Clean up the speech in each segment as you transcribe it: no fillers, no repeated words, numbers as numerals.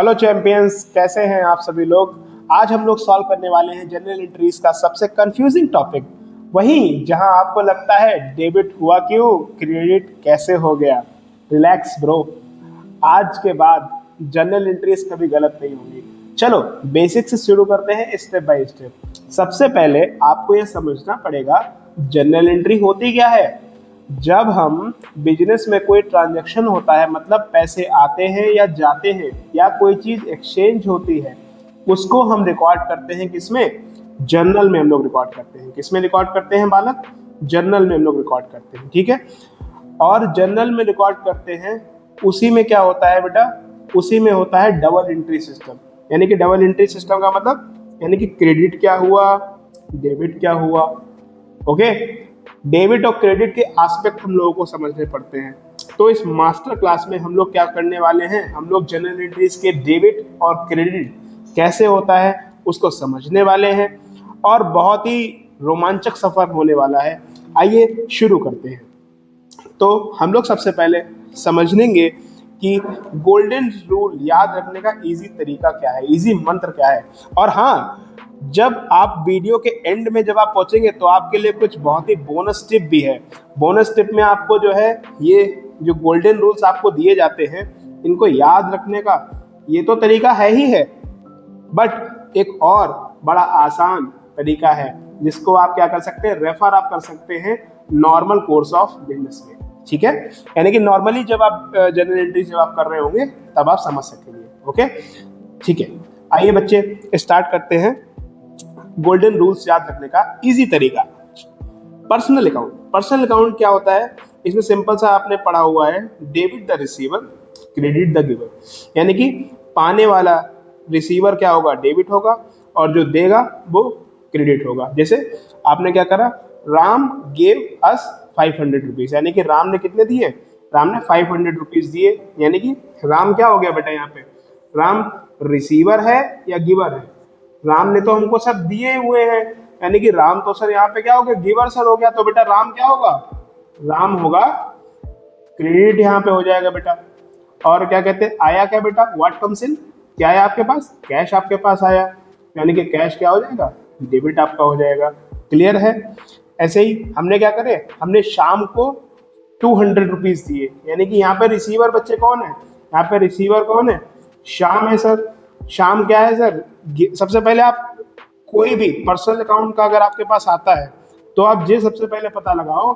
Hello champions, कैसे हैं आप सभी लोग। आज हम लोग सॉल्व करने वाले हैं जनरल एंट्रीज का सबसे कंफ्यूजिंग टॉपिक, वही जहां आपको लगता है डेबिट हुआ क्यों, क्रेडिट कैसे हो गया। रिलैक्स ब्रो, आज के बाद जनरल एंट्रीज कभी गलत नहीं होंगी। चलो बेसिक से शुरू करते हैं, स्टेप बाय स्टेप। सबसे पहले आपको यह समझना पड़ेगा जनरल एंट्री होती क्या है। जब हम बिजनेस में कोई ट्रांजैक्शन होता है, मतलब पैसे आते हैं या जाते हैं या कोई चीज एक्सचेंज होती है, उसको हम रिकॉर्ड करते हैं किसमें, जर्नल में हम लोग रिकॉर्ड करते हैं। किसमें रिकॉर्ड करते हैं बालक, जर्नल में हम लोग रिकॉर्ड करते हैं, ठीक है। और जर्नल में रिकॉर्ड करते हैं, उसी में क्या होता है बेटा, उसी में होता है डबल एंट्री सिस्टम। यानी कि डबल एंट्री सिस्टम का मतलब यानी कि क्रेडिट क्या हुआ, डेबिट क्या हुआ। ओके, डेबिट और क्रेडिट के एस्पेक्ट हम लोगों को समझने पड़ते हैं। तो इस मास्टर क्लास में हम लोग क्या करने वाले हैं, हम लोग जनरल एंट्रीज के डेबिट और क्रेडिट कैसे होता है उसको समझने वाले हैं, और बहुत ही रोमांचक सफर होने वाला है। आइए शुरू करते हैं। तो हम लोग सबसे पहले समझेंगे कि गोल्डन रूल याद रखने का इजी तरीका क्या है, इजी मंत्र क्या है। और हाँ, जब आप वीडियो के एंड में जब आप पहुंचेंगे तो आपके लिए कुछ बहुत ही बोनस टिप भी है। बोनस टिप में आपको जो है ये जो गोल्डन रूल्स आपको दिए जाते हैं, इनको याद रखने का ये तो तरीका है ही है, बट एक और बड़ा आसान तरीका है जिसको आप क्या कर सकते हैं, रेफर आप कर सकते हैं नॉर्मल कोर्स ऑफ बिजनेस में, ठीक है। यानी कि नॉर्मली जब आप जनरल एंट्री जब आप कर रहे होंगे तब आप समझ सकेंगे। ओके, ठीक है। आइए बच्चे स्टार्ट करते हैं गोल्डन रूल्स याद रखने का इजी तरीका। पर्सनल अकाउंट, पर्सनल अकाउंट क्या होता है, इसमें सिंपल सा आपने पढ़ा हुआ है, debit the receiver, credit the giver. यानी कि पाने वाला रिसीवर क्या होगा, डेबिट होगा, और जो देगा वो क्रेडिट होगा। जैसे आपने क्या करा, राम गेव अस 500 रुपीज, यानी कि राम ने कितने दिए, राम ने 500 रुपीज दिए। यानी कि राम क्या हो गया बेटा, यहाँ पे राम रिसीवर है या गिवर है, राम ने तो हमको सब दिए हुए हैं, यानी कि राम तो सर यहाँ पे क्या हो गया, गिवर सर हो गया। तो बेटा राम क्या होगा, राम होगा क्रेडिट, यहाँ पे हो जाएगा बेटा। और क्या कहते हैं, आया क्या बेटा, व्हाट कम्स इन, क्या है आपके पास, कैश आपके पास आया, यानी कि कैश क्या हो जाएगा, डेबिट आपका हो जाएगा। क्लियर है। ऐसे ही हमने क्या करे, हमने शाम को 200 रुपीज दिए, यानी कि यहाँ पे रिसीवर बच्चे कौन है, यहाँ पे रिसीवर कौन है, शाम है सर। शाम क्या है सर, सबसे पहले आप कोई भी पर्सनल अकाउंट का अगर आपके पास आता है तो आप ये सबसे पहले पता लगाओ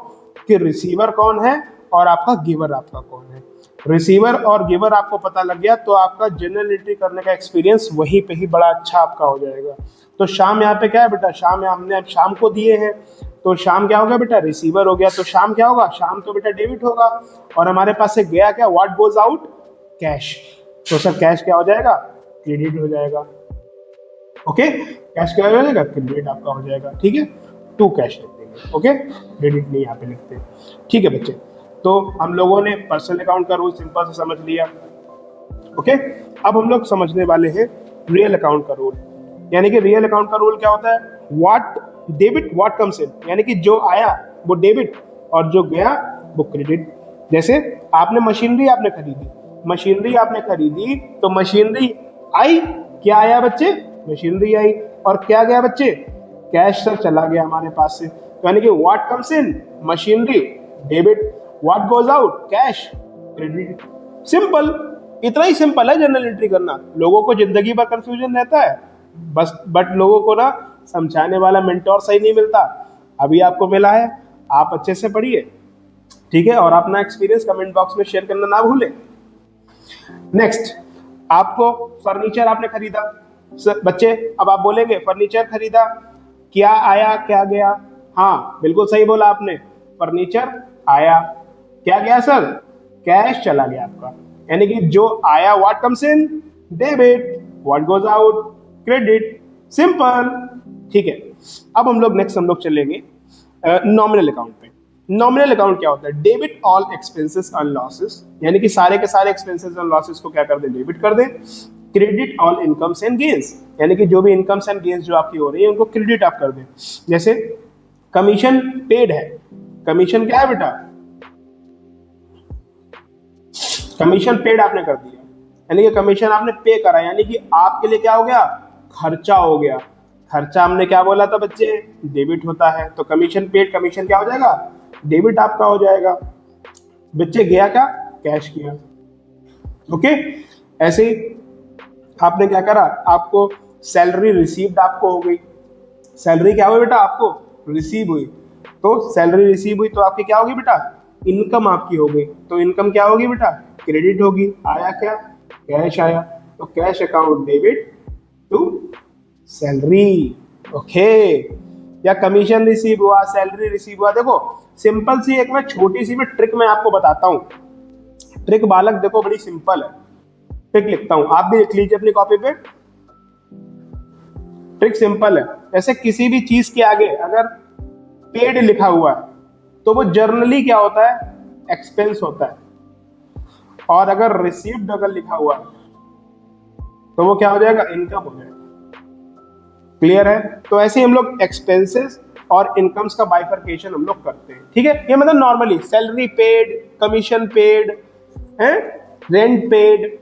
कि रिसीवर कौन है और आपका गिवर आपका कौन है। रिसीवर और गिवर आपको पता लग गया तो आपका जनरल एंट्री करने का एक्सपीरियंस वहीं पे ही बड़ा अच्छा आपका हो जाएगा। तो शाम यहाँ पे क्या है बेटा, शाम हमने अब शाम को दिए हैं, तो शाम क्या हो गया बेटा, रिसीवर हो गया। तो शाम क्या होगा, शाम तो बेटा डेबिट होगा। और हमारे पास से गया क्या, व्हाट गोज आउट, कैश। तो सर कैश क्या हो जाएगा, क्रेडिट हो जाएगा। ओके, कैश क्या हो जाएगा, क्रेडिट आपका हो जाएगा, ठीक है। टू कैश लिख देंगे, ओके, क्रेडिट नहीं यहाँ पे लिखते, ठीक है बच्चे। तो हम लोगों ने पर्सनल अकाउंट का रूल सिंपल से समझ लिया। ओके, अब हम लोग समझने वाले हैं रियल अकाउंट का रूल। यानी कि रियल अकाउंट का रूल क्या होता है, what debit what comes in, यानी कि जो आया वो डेबिट और जो गया वो क्रेडिट। जैसे आपने मशीनरी आपने खरीदी, मशीनरी आपने खरीदी तो मशीनरी आई, क्या आया बच्चे, मशीनरी आई। और क्या गया बच्चे, कैश सर चला गया हमारे पास से। यानी कि what comes in, machinery debit, what goes out, cash credit. Simple, इतना ही सिंपल है जनरल एंट्री करना। लोगों को जिंदगी भर कंफ्यूजन रहता है बस, बट लोगों को ना समझाने वाला मेंटोर सही नहीं मिलता। अभी आपको मिला है, आप अच्छे से पढ़िए, ठीक है। और अपना एक्सपीरियंस कमेंट बॉक्स में शेयर करना ना भूलें। नेक्स्ट, आपको फर्नीचर आपने खरीदा बच्चे, अब आप बोलेंगे फर्नीचर खरीदा, क्या आया क्या गया, हाँ बिल्कुल सही बोला आपने, फर्नीचर आया, क्या गया सर, कैश चला गया आपका। यानी कि जो आया what comes in, debit, what goes out, credit. Simple, ठीक है। अब हम लोग नेक्स्ट हम लोग चलेंगे नॉमिनल अकाउंट पे। नॉमिनल अकाउंट क्या होता है, debit all expenses and losses, यानी कि सारे के सारे एक्सपेंसेस एंड लॉसेस को क्या कर दें, डेबिट कर दें। Credit all incomes and gains, यानी कि जो भी इनकम्स एंड गेन्स जो आपकी हो रही है उनको क्रेडिट आप कर दें। जैसे कमीशन पेड है, कमीशन क्या है बेटा, कमीशन पेड आपने कर दिया, यानी कि कमीशन आपने पे करा, यानी कि आपके लिए क्या हो गया, खर्चा हो गया। खर्चा हमने क्या बोला था बच्चे, डेबिट होता है, तो कमीशन पेड, कमीशन क्या हो जाएगा, डेबिट आपका हो जाएगा। बच्चे गया क्या, कैश किया। ओके, ऐसे ही आपने क्या करा, आपको सैलरी रिसीव्ड आपको हो गई। सैलरी क्या हुई बेटा, आपको रिसीव हुई। तो सैलरी रिसीव हुई तो आपकी क्या होगी बेटा, इनकम आपकी हो गई। तो इनकम क्या होगी बेटा, क्रेडिट होगी। आया क्या, कैश आया। तो cash account debit to salary. Okay, या कमीशन रिसीव हुआ, सैलरी रिसीव हुआ। देखो सिंपल सी एक मैं छोटी सी मैं ट्रिक मैं आपको बताता हूँ। ट्रिक बालक देखो बड़ी सिंपल है। ट्रिक लिखता हूं, आप भी लिख लीजिए अपनी कॉपी पे। ट्रिक सिंपल है, जैसे किसी भी चीज के आगे अगर पेड लिखा हुआ है तो वो जर्नली क्या होता है, एक्सपेंस होता है। और अगर रिसीव्ड अगर लिखा हुआ है तो वो क्या हो जाएगा, इनकम हो जाएगा। क्लियर है। तो ऐसे ही हम लोग एक्सपेंसेस और इनकम्स का बाइफरकेशन हम लोग करते हैं। ठीक है, ये मतलब normally salary paid, commission paid है, रेंट पेड।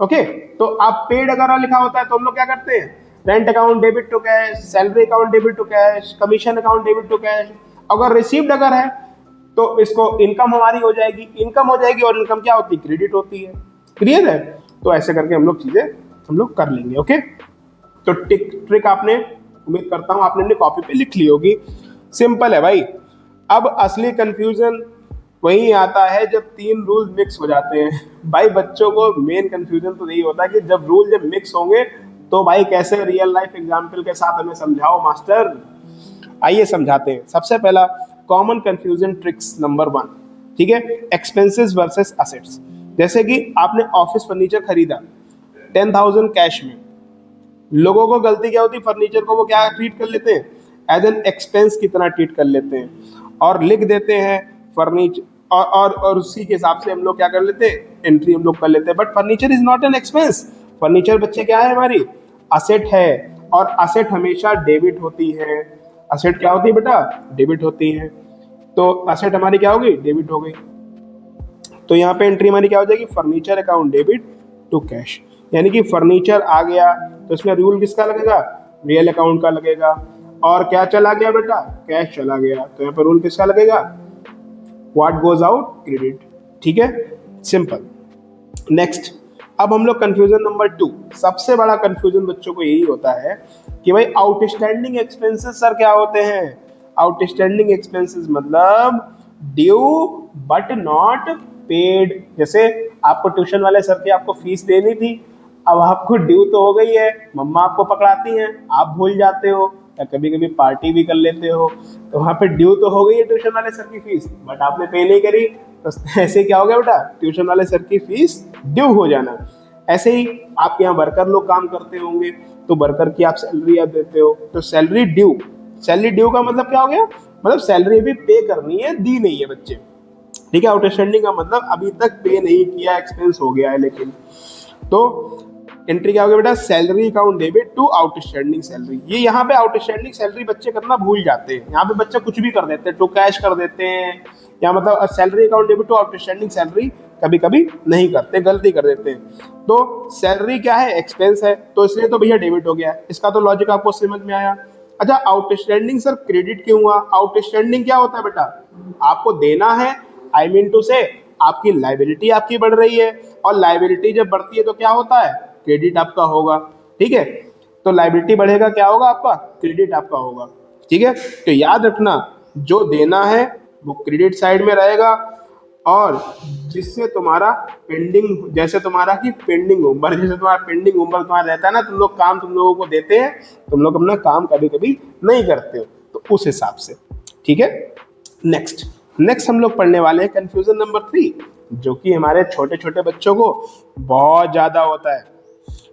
ओके, तो आप पेड अगर लिखा होता है तो हम लोग क्या करते हैं, rent account debit to cash, salary account debit to cash, commission account debit to cash. अगर रिसीव्ड अगर है तो इसको इनकम हमारी हो जाएगी, इनकम हो जाएगी, और इनकम क्या होती है, क्रेडिट होती है। क्लियर है। तो ऐसे करके हम लोग चीजें हम लोग कर लेंगे। ओके, तो ट्रिक आपने, उम्मीद करता हूं आपने अपनी कॉपी पे लिख ली होगी। सिंपल है भाई। अब असली कंफ्यूजन वही आता है जब तीन रूल मिक्स हो जाते हैं। भाई बच्चों को मेन कंफ्यूजन तो यही होता है कि जब रूल जब मिक्स होंगे तो भाई कैसे, रियल लाइफ एग्जाम्पल के साथ हमें समझाओ मास्टर। आइए समझाते हैं। सबसे पहला कॉमन कंफ्यूजन ट्रिक्स नंबर 1, ठीक है, एक्सपेंसेस वर्सेस असेट्स। जैसे कि आपने ऑफिस फर्नीचर खरीदा 10,000 कैश में, लोगों को गलती क्या होती है, फर्नीचर को वो क्या ट्रीट कर लेते हैं, एज एन एक्सपेंस की तरह ट्रीट कर लेते हैं और लिख देते हैं फर्नीचर, और उसी के हिसाब से हम लोग क्या कर लेते हैं, एंट्री हम लोग कर लेते हैं। But furniture is not an expense. Furniture बच्चे क्या है, हमारी असेट है, और असेट हमेशा डेबिट होती है। असेट क्या होती है बेटा, डेबिट होती है। तो असेट हमारी क्या होगी, डेबिट हो गई। तो यहाँ पे एंट्री हमारी क्या हो जाएगी, furniture account debit to cash. यानी कि फर्नीचर आ गया तो इसमें रूल किसका लगेगा, रियल अकाउंट का लगेगा। और क्या चला गया बेटा, कैश चला गया, तो यहाँ पर रूल किसका लगेगा, व्हाट गोज आउट, क्रेडिट। ठीक है, सिंपल। नेक्स्ट, अब हम लोग कंफ्यूजन नंबर 2, सबसे बड़ा कंफ्यूजन बच्चों को यही होता है कि भाई आउटस्टैंडिंग एक्सपेंसेस सर क्या होते हैं। आउटस्टैंडिंग एक्सपेंसेस मतलब ड्यू बट नॉट पेड। जैसे आपको ट्यूशन वाले सर की आपको फीस देनी थी, अब आपको ड्यू तो हो गई है, मम्मा आपको पकड़ाती हैं, आप भूल जाते हो या कभी कभी पार्टी भी कर लेते हो, तो वहां पे ड्यू तो हो गई है ट्यूशन वाले सर की फीस, बट आपने पे नहीं करी, तो ऐसे क्या हो गया बेटा, ट्यूशन वाले सर की फीस ड्यू हो जाना। ऐसे ही आपके यहाँ वर्कर लोग काम करते होंगे तो वर्कर की आप सैलरी आप देते हो, तो सैलरी ड्यू। सैलरी ड्यू का मतलब क्या हो गया, मतलब सैलरी अभी पे करनी है, दी नहीं है बच्चे। ठीक है, आउटस्टैंडिंग का मतलब अभी तक पे नहीं किया, एक्सपेंस हो गया है लेकिन। तो एंट्री क्या होगी बेटा, salary account debit to outstanding salary. ये यहाँ पे आउटस्टैंडिंग सैलरी बच्चे करना भूल जाते हैं, यहाँ पे बच्चे कुछ भी कर देते हैं, टू कैश कर देते हैं, या मतलब salary account debit to outstanding salary कभी कभी नहीं करते, गलती कर देते हैं। तो सैलरी क्या है, एक्सपेंस है, तो इसलिए तो भैया डेबिट हो गया। इसका तो लॉजिक आपको समझ में आया। अच्छा, आउटस्टैंडिंग सर क्रेडिट क्यों हुआ। आउटस्टैंडिंग क्या होता है बेटा, आपको देना है, आई मीन टू से आपकी लाइबिलिटी आपकी बढ़ रही है, और लाइबिलिटी जब बढ़ती है तो क्या होता है, क्रेडिट आपका होगा। ठीक है, तो लाइबिलिटी बढ़ेगा, क्या होगा आपका, क्रेडिट आपका होगा। ठीक है, तो याद रखना जो देना है वो क्रेडिट साइड में रहेगा, और जिससे तुम्हारा पेंडिंग, जैसे तुम्हारा की पेंडिंग होमवर्क, जैसे तुम्हारा पेंडिंग होमवर्क तुम्हारा रहता है ना, तुम लोग काम तुम लोगों को देते हैं, तुम लोग अपना काम कभी कभी नहीं करते हो, तो उस हिसाब से। ठीक है, नेक्स्ट हम लोग पढ़ने वाले हैं कंफ्यूजन नंबर 3, जो कि हमारे छोटे छोटे बच्चों को बहुत ज्यादा होता है।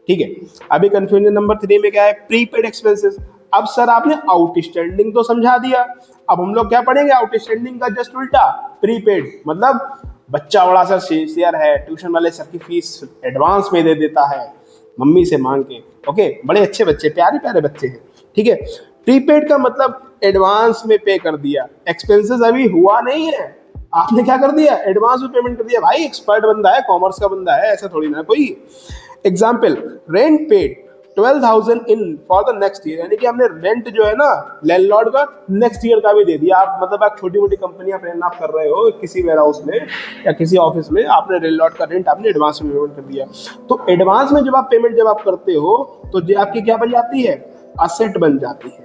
ठीक है, अभी कंफ्यूजन नंबर 3 में क्या है, प्रीपेड एक्सपेंसेस। अब सर आपने आउटस्टैंडिंग तो समझा दिया, अब हम लोग क्या पढ़ेंगे, आउटस्टैंडिंग का जस्ट उल्टा, प्रीपेड। मतलब बच्चा बड़ा सा शेयर है, ट्यूशन वाले सर की फीस एडवांस में दे देता है मम्मी से मांग के। ओके, बड़े अच्छे बच्चे, प्यारे प्यारे बच्चे हैं। ठीक है, प्रीपेड का मतलब एडवांस में पे कर दिया, एक्सपेंसेस अभी हुआ नहीं है, आपने क्या कर दिया, एडवांस में पेमेंट कर दिया। भाई एक्सपर्ट बंदा है, कॉमर्स का बंदा है, ऐसा थोड़ी ना कोई। Example, rent paid 12,000 in for the next year, यानी कि हमने रेंट जो है ना लैंडलॉर्ड का नेक्स्ट ईयर का भी दे दिया। आप मतलब आप छोटी मोटी कंपनियां आप कर रहे हो किसी वेयर हाउस में या किसी ऑफिस में, आपने लैंडलॉर्ड का रेंट आपने एडवांस में पेमेंट कर दिया। तो एडवांस में जब आप पेमेंट जब आप करते हो तो जो आपकी क्या बन जाती है, असेट बन जाती है।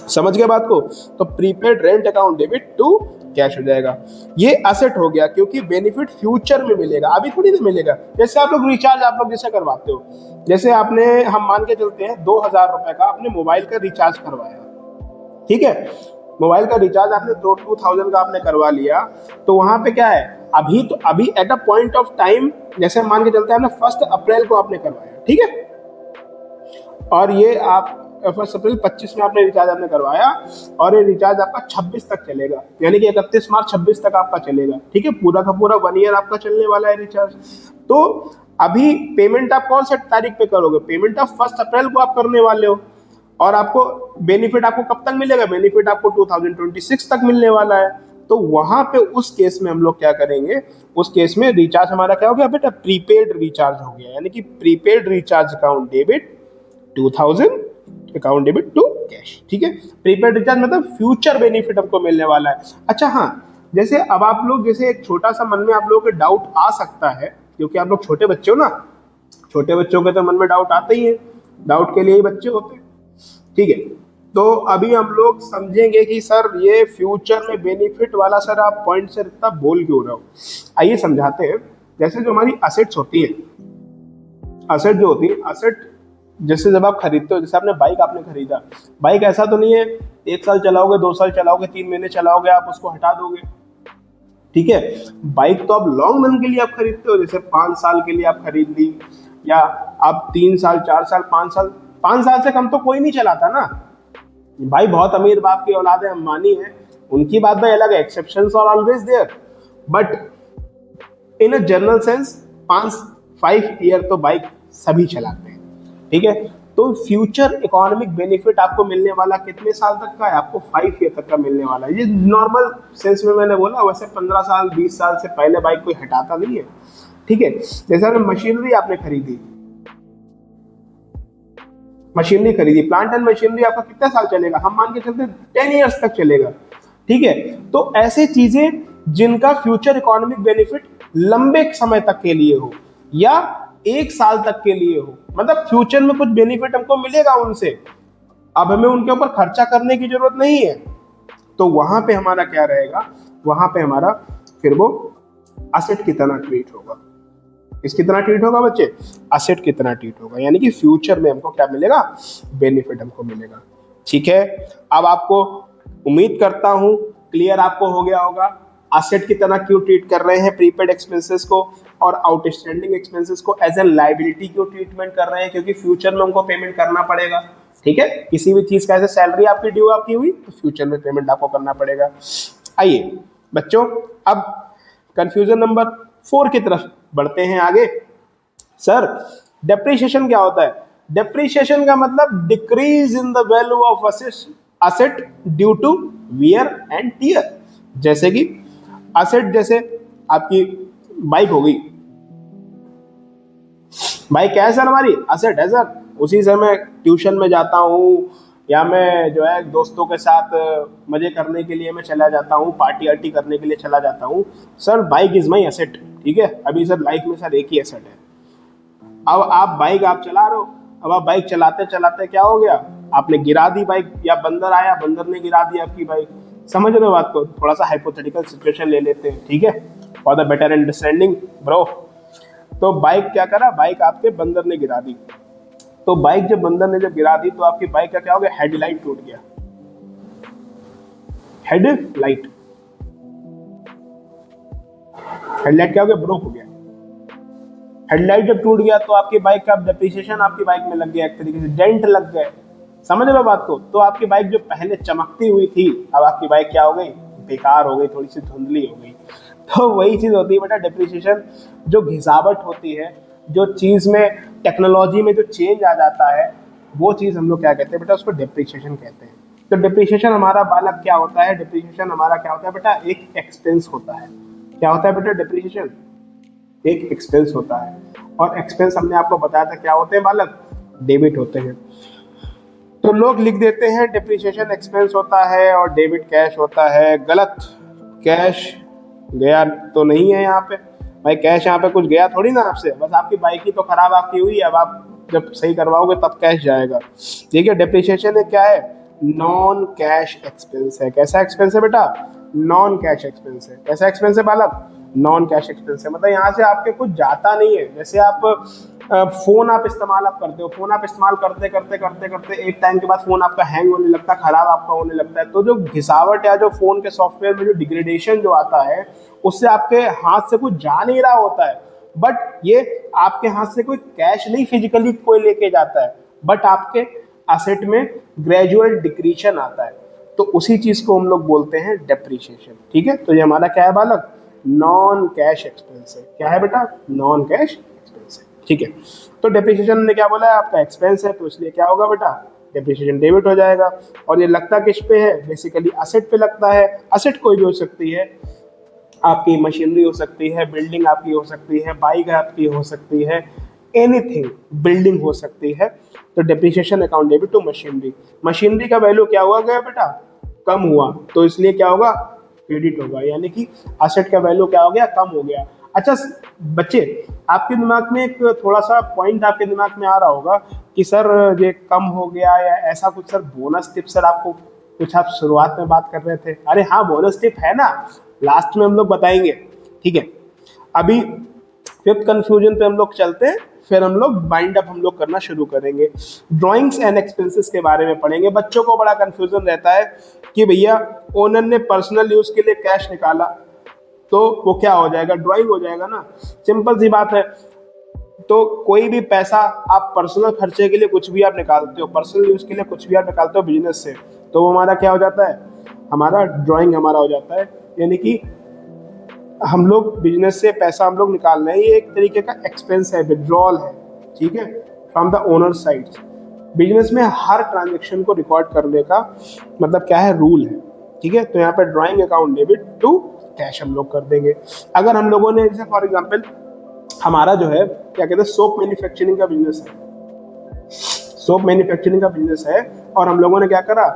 समझ गए बात को। तो prepaid rent account debit to cash हो जाएगा। ये असेट हो गया, क्योंकि बेनिफिट फ्यूचर में मिलेगा, अभी थोड़ी ना मिलेगा। जैसे आप लोग रिचार्ज आप लोग जैसे करवाते हो, जैसे आपने, हम मान के चलते हैं 2,000 रुपए का आपने मोबाइल का रिचार्ज करवाया, ठीक है, मोबाइल का रिचार्ज आपने 2,000 का आपने करवा लिया, तो वहां पे क्या है, अभी at a point of time, जैसे मान के चलते हैं आपने 1 अप्रैल को आपने करवाया, ठीक है, और ये आप 1 अप्रैल 25 में आपने रिचार्ज आपने करवाया, और ये रिचार्ज आपका 26 तक चलेगा, यानी कि 31 मार्च 26 तक आपका चलेगा, ठीक है, पूरा का पूरा 1 ईयर आपका चलने वाला है रिचार्ज। तो अभी पेमेंट आप कौन सा तारीख पे करोगे, पेमेंट आप 1 अप्रैल को आप करने वाले हो, और आपको बेनिफिट आपको कब तक मिलेगा, बेनिफिट आपको 2026 तक मिलने वाला है। तो वहां पे उस केस में हम लोग क्या करेंगे, उस केस में रिचार्ज हमारा क्या हो गया बेटा, प्रीपेड रिचार्ज हो गया, यानी कि prepaid recharge account debit 2,000 account debit to cash, ठीक है। प्रीपेड रिचार्ज मतलब फ्यूचर बेनिफिट हमको मिलने वाला है। अच्छा हाँ, जैसे अब आप लोग, जैसे एक छोटा सा मन में आप लोगों के डाउट आ सकता है, क्योंकि आप लोग छोटे बच्चे हो ना, छोटे बच्चों के तो मन में डाउट आते ही है, डाउट के लिए ही बच्चे होते हैं, ठीक है। तो अभी हम लोग समझेंगे कि सर ये फ्यूचर में बेनिफिट वाला, सर आप पॉइंट से इतना बोल क्यों रहे हो, आइए समझाते हैं। जैसे जो हमारी असेट्स होती है, असेट जो होती है, असेट जैसे जब आप खरीदते हो, जैसे आपने बाइक आपने खरीदा, बाइक ऐसा तो नहीं है 1 साल चलाओगे, 2 साल चलाओगे, 3 महीने चलाओगे, आप उसको हटा दोगे, ठीक है। बाइक तो आप लॉन्ग रन के लिए आप खरीदते हो, जैसे 5 साल के लिए आप खरीद ली, या आप 3 साल 4 साल 5 साल, 5 साल से कम तो कोई नहीं चलाता ना भाई। बहुत अमीर बाप की औलाद है, अंबानी है, उनकी बात भाई अलग है, exceptions are always there, but in a general sense 5 year तो बाइक सभी चलाते हैं, ठीक है। तो फ्यूचर इकोनॉमिक बेनिफिट आपको मिलने वाला कितने साल तक का है, आपको 5 ईयर तक का मिलने वाला है। ये नॉर्मल सेंस में मैंने बोला, वैसे 15 साल 20 साल से पहले बाइक कोई हटाता नहीं है, ठीक है। जैसे आपने मशीनरी आपने खरीदी, मशीनरी खरीदी, प्लांट एंड मशीनरी आपका कितना साल चलेगा, हम मान के चलते 10 ईयर्स तक चलेगा, ठीक है। तो ऐसे चीजें जिनका फ्यूचर इकोनॉमिक बेनिफिट लंबे समय तक के लिए हो, या 1 साल तक के लिए हो, मतलब फ्यूचर में कुछ बेनिफिट हमको मिलेगा उनसे, अब हमें उनके ऊपर खर्चा करने की जरूरत नहीं है, तो वहां पे हमारा क्या रहेगा, वहां पे हमारा फिर वो असेट की तरह ट्रीट होगा। किसकी तरह ट्रीट होगा बच्चे, असेट की तरह ट्रीट होगा, यानी कि फ्यूचर में हमको क्या मिलेगा, बेनिफिट हमको मिलेगा, ठीक है। अब आपको उम्मीद करता हूं क्लियर आपको हो गया होगा, असेट की तरह क्यों ट्रीट कर रहे हैं प्रीपेड एक्सपेंसेस को, और आउटस्टैंडिंग एक्सपेंसेस को एज ए लायबिलिटी क्यों ट्रीटमेंट कर रहे हैं, क्योंकि फ्यूचर में हमको पेमेंट करना पड़ेगा, ठीक है। किसी भी चीज का, जैसे सैलरी आपकी ड्यू आपकी हुई, तो फ्यूचर में पेमेंट आपको करना पड़ेगा। आइए बच्चों, अब कंफ्यूजन नंबर 4 की तरफ बढ़ते हैं आगे। सर डेप्रिसिएशन क्या होता है, डेप्रिसिएशन का मतलब decrease in the value of asset due to wear and tear. जैसे कि असेट, जैसे आपकी बाइक हो गई, बाइक क्या है सर, हमारी असेट है सर, उसी से मैं ट्यूशन में जाता हूँ, या मैं जो है दोस्तों के साथ मजे करने के लिए मैं चला जाता हूँ, पार्टी आर्टी करने के लिए चला जाता हूँ, sir bike is my asset, ठीक है। अभी सर लाइफ में सर एक ही एसेट है। अब आप बाइक आप चला रहे हो, अब आप बाइक चलाते चलाते क्या हो गया, आपने गिरा दी बाइक, या बंदर आया, बंदर ने गिरा दी आपकी बाइक। समझ रहे हो बात को, थोड़ा सा हाइपोथेटिकल सिचुएशन ले लेते हैं, ठीक है, for the better understanding bro. तो बाइक क्या करा, बाइक आपके बंदर ने गिरा दी, तो बाइक जब बंदर ने जब गिरा दी, तो आपकी बाइक का क्या हो गया, हेडलाइट टूट गया, हेडलाइट, हेडलाइट क्या हो गया, ब्रोक हो गया। हेडलाइट जब टूट गया तो आपकी बाइक का डेप्रिसिएशन आपकी बाइक में लग गया, एक तरीके से डेंट लग गए। समझ रहे हो बात को। तो आपकी बाइक जो पहले चमकती हुई थी, अब आपकी बाइक क्या हो गई, बेकार हो गई, थोड़ी सी धुंधली हो गई। तो वही चीज होती है बेटा डेप्रिसिएशन, जो घिसावट होती है, जो चीज में टेक्नोलॉजी में जो चेंज आ जाता है, वो चीज हम लोग क्या कहते हैं बेटा, उसको डेप्रिसिएशन कहते हैं। तो डिप्रिसिएशन हमारा बालक क्या होता है, डिप्रिसिएशन हमारा क्या होता है बेटा, एक एक्सपेंस होता है। क्या होता है बेटा डिप्रिसिएशन, एक एक्सपेंस होता है। और एक्सपेंस हमने आपको बताया था क्या होते हैं बालक, डेबिट होते हैं। तो लोग लिख देते हैं डिप्रिसिएशन एक्सपेंस होता है और डेबिट कैश होता है, गलत। कैश गया तो नहीं है यहाँ पे भाई, कैश यहाँ पे कुछ गया थोड़ी ना आपसे, बस आपकी बाइक ही तो खराब आपकी हुई, अब आप जब सही करवाओगे तब कैश जाएगा। देखिए डिप्रिसिएशन क्या है, नॉन कैश एक्सपेंस है। कैसा एक्सपेंस है बेटा, नॉन कैश एक्सपेंस है। कैसा एक्सपेंस है बालक, नॉन कैश एक्सपेंस है। मतलब यहाँ से आपके कुछ जाता नहीं है। जैसे आप फोन आप इस्तेमाल आप करते हो, फोन आप इस्तेमाल करते करते करते करते एक टाइम के बाद फोन आपका हैंग होने लगता है, खराब आपका होने लगता है, तो जो घिसावट या जो फोन के सॉफ्टवेयर में जो डिग्रेडेशन जो आता है उससे आपके हाथ से कुछ जा नहीं रहा होता है, बट ये आपके हाथ से कोई कैश नहीं फिजिकली कोई लेके जाता है, बट आपके एसेट में ग्रेजुअल डिक्रीशन आता है। तो उसी चीज को हम लोग बोलते हैं डेप्रिसिएशन। ठीक है, तो ये हमारा क्या है बालक, नॉन कैश एक्सपेंस है। क्या है बेटा, नॉन कैश एक्सपेंस है। ठीक है, तो डेप्रिसिएशन ने क्या बोला है, आपका एक्सपेंस है, तो इसलिए क्या होगा बेटा, डेप्रिसिएशन डेबिट हो जाएगा। और ये लगता किस पे है, बेसिकली असेट पे लगता है। असेट कोई भी हो सकती है, आपकी मशीनरी हो सकती है, बिल्डिंग आपकी हो सकती है, बाइक आपकी हो सकती है, एनीथिंग बिल्डिंग हो सकती है। तो depreciation account debit to machinery. Machinery का वैल्यू क्या हुआ गया बेटा, कम हुआ, तो इसलिए क्या होगा, क्रेडिट होगा, यानी कि असेट का वैल्यू क्या हो गया, कम हो गया। अच्छा बच्चे, आपके दिमाग में एक थोड़ा सा पॉइंट आपके दिमाग में आ रहा होगा कि सर ये कम हो गया या ऐसा कुछ, सर बोनस टिप, सर आपको कुछ आप शुरुआत में बात कर रहे थे। अरे हाँ बोनस टिप है ना, लास्ट में हम लोग बताएंगे। ठीक है, अभी फिफ्थ कंफ्यूजन पे हम लोग चलते हैं, फिर हम लोग बाइंड अप हम लोग करना शुरू करेंगे। ड्राइंग्स एंड एक्सपेंसेस के बारे में पढ़ेंगे। बच्चों को बड़ा कंफ्यूजन रहता है कि भैया ओनर ने पर्सनल यूज के लिए कैश निकाला तो वो क्या हो जाएगा, ड्राइंग हो जाएगा ना। सिंपल सी बात है, तो कोई भी पैसा आप पर्सनल खर्चे के लिए कुछ भी आप निकालते हो, पर्सनल यूज के लिए कुछ भी आप निकालते हो बिजनेस से, तो वो हमारा क्या हो जाता है, हमारा ड्राइंग हमारा हो जाता है। यानी कि हम लोग बिजनेस से पैसा हम लोग निकाल रहे हैं, ये एक तरीके का एक्सपेंस है, विड्रॉल है। ठीक है, from the owner side. Business में हर ट्रांजेक्शन को रिकॉर्ड करने का मतलब क्या है, रूल है। ठीक है, तो यहाँ पे drawing account debit to cash हम लोग कर देंगे। अगर हम लोगों ने जैसे फॉर एग्जांपल हमारा जो है क्या कहते हैं, सोप मैन्युफैक्चरिंग का बिजनेस है, सोप मैन्युफैक्चरिंग का बिजनेस है, और हम लोगों ने क्या करा,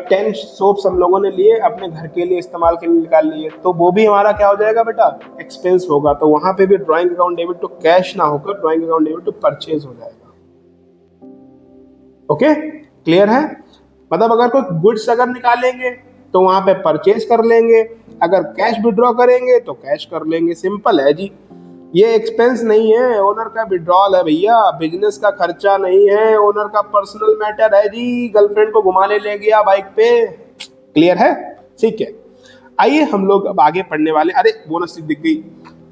10 सोप्स हम लोगों ने लिए अपने घर के लिए इस्तेमाल के लिए निकाल लिए, तो वो भी हमारा क्या हो जाएगा बेटा, एक्सपेंस होगा। तो वहां पे भी drawing account debit to cash ना होकर drawing account debit to purchase हो जाएगा। ओके, क्लियर है। मतलब अगर कोई गुड्स अगर निकालेंगे तो वहां पे परचेज कर लेंगे, अगर कैश विड्रॉ करेंगे तो कैश कर लेंगे, सिंपल है जी। ये एक्सपेंस नहीं है, ओनर का विड्रॉल है भैया, बिजनेस का खर्चा नहीं है, ओनर का पर्सनल मैटर है जी, गर्लफ्रेंड को घुमाने ले गया बाइक पे। क्लियर है, ठीक है। आइए हम लोग अब आगे पढ़ने वाले, अरे बोनस टिप दिख गई,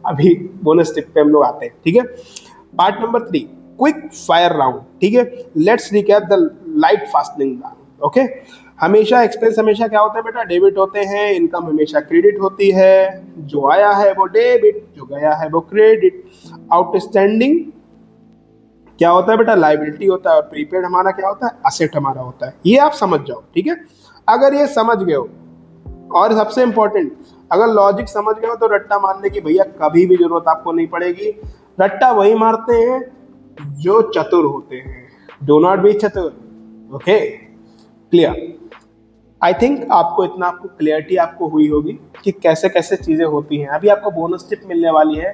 अभी बोनस टिप पे हम लोग आते हैं। ठीक है, part number 3, quick fire round. ठीक है, let's recap the light fastening round. Okay, हमेशा एक्सपेंस हमेशा क्या होता है बेटा, डेबिट होते हैं, इनकम हमेशा क्रेडिट होती है, जो आया है वो डेबिट, जो गया है वो क्रेडिट। आउटस्टैंडिंग क्या होता है बेटा, लाइबिलिटी होता है, और प्रीपेड हमारा क्या होता है, असेट हमारा होता है। ये आप समझ जाओ। ठीक है, अगर ये समझ गए हो, और सबसे इंपॉर्टेंट अगर लॉजिक समझ गए हो, तो रट्टा मारने की भैया कभी भी जरूरत आपको नहीं पड़ेगी। रट्टा वही मारते हैं जो चतुर होते हैं, डो नॉट बी चतुर। Okay, clear. आई थिंक आपको इतना आपको क्लियरिटी आपको हुई होगी कि कैसे कैसे चीज़ें होती हैं। अभी आपको बोनस टिप मिलने वाली है,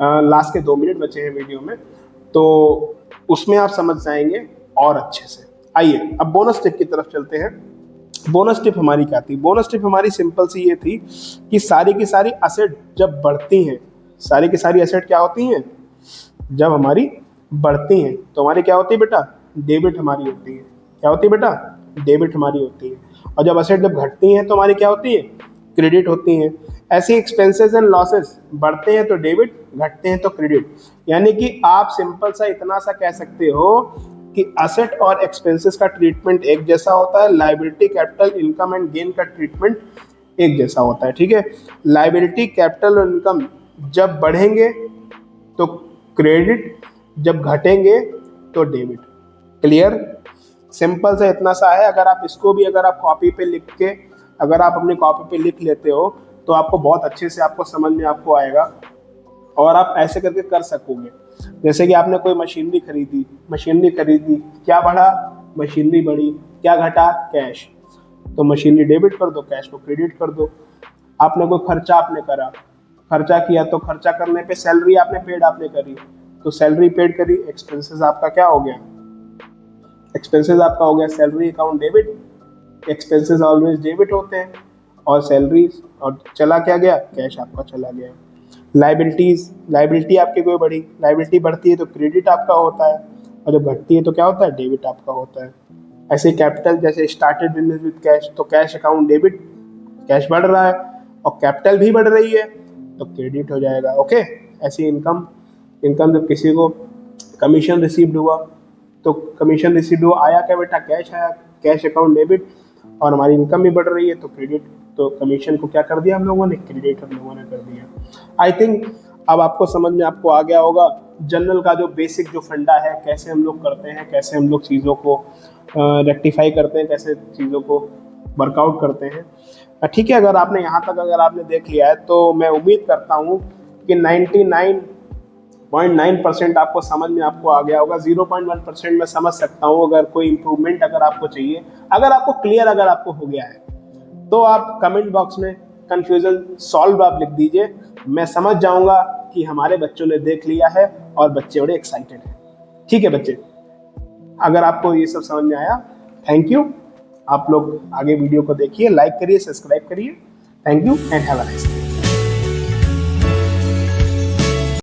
लास्ट के 2 मिनट बचे हैं वीडियो में, तो उसमें आप समझ जाएंगे और अच्छे से। आइए अब बोनस टिप की तरफ चलते हैं। बोनस टिप हमारी क्या थी, बोनस टिप हमारी सिंपल सी ये थी कि सारी की सारी असेट जब बढ़ती हैं, सारी की सारी असेट क्या होती हैं, जब हमारी बढ़ती हैं तो हमारी क्या होती है बेटा, डेबिट हमारी होती है। क्या होती है बेटा, डेबिट हमारी होती है। और जब असेट जब घटती हैं तो हमारी क्या होती है, क्रेडिट होती हैं। ऐसे एक्सपेंसेस एंड लॉसेस, बढ़ते हैं तो डेबिट, घटते हैं तो क्रेडिट। यानी कि आप सिंपल सा इतना सा कह सकते हो कि असेट और एक्सपेंसेस का ट्रीटमेंट एक जैसा होता है, liability, capital, income and gain का ट्रीटमेंट एक जैसा होता है। ठीक है, लायबिलिटी, कैपिटल और इनकम जब बढ़ेंगे तो क्रेडिट, जब घटेंगे तो डेबिट। क्लियर। सिंपल से इतना सा है, अगर आप इसको भी अगर आप कॉपी पे लिख के, अगर आप अपनी कॉपी पे लिख लेते हो तो आपको बहुत अच्छे से आपको समझ में आपको आएगा और आप ऐसे करके कर सकोगे। जैसे कि आपने कोई मशीनरी खरीदी, क्या बढ़ा? मशीनरी बढ़ी। क्या घटा? कैश। तो मशीनरी डेबिट कर दो, कैश को क्रेडिट कर दो। आपने कोई खर्चा आपने करा, खर्चा किया तो खर्चा करने पे सैलरी आपने पेड आपने करी, तो सैलरी पेड करी, एक्सपेंसेस आपका क्या हो गया? एक्सपेंसेस आपका हो गया salary account debit. Expenses always debit होते हैं और सैलरी, और चला क्या गया? कैश आपका चला गया। लाइबिलिटी आपकी कोई बढ़ी, लाइबिलिटी बढ़ती है तो क्रेडिट आपका होता है और जब घटती है तो क्या होता है? डेबिट आपका होता है। ऐसे कैपिटल, जैसे स्टार्टेड बिजनेस विद कैश, तो कैश अकाउंट डेबिट, कैश बढ़ रहा है और कैपिटल भी बढ़ रही है तो क्रेडिट हो जाएगा। ओके। ऐसी इनकम जब किसी को कमीशन रिसीव्ड हुआ तो कमीशन रिसीव्ड हुआ, आया क्या बेटा? कैश आया, कैश अकाउंट डेबिट, और हमारी इनकम भी बढ़ रही है तो क्रेडिट। तो कमीशन को क्या कर दिया हम लोगों ने? क्रेडिट हम लोगों ने कर दिया। आई थिंक अब आपको समझ में आपको आ गया होगा जनरल का जो बेसिक जो फंडा है, कैसे हम लोग करते हैं, कैसे हम लोग चीज़ों को रेक्टिफाई करते हैं, कैसे चीज़ों को वर्कआउट करते हैं। ठीक है, अगर आपने यहाँ तक अगर आपने देख लिया है तो मैं उम्मीद करता हूँ कि 99.9% आपको समझ में आपको आ गया होगा। 0.1% मैं समझ सकता हूँ, अगर कोई इम्प्रूवमेंट अगर आपको चाहिए, अगर आपको क्लियर अगर आपको हो गया है तो आप कमेंट बॉक्स में कंफ्यूजन सॉल्व आप लिख दीजिए। मैं समझ जाऊंगा कि हमारे बच्चों ने देख लिया है और बच्चे बड़े एक्साइटेड हैं। ठीक है बच्चे, अगर आपको ये सब समझ में आया, थैंक यू। आप लोग आगे वीडियो को देखिए, लाइक करिए, सब्सक्राइब करिए। Thank you and have a nice day.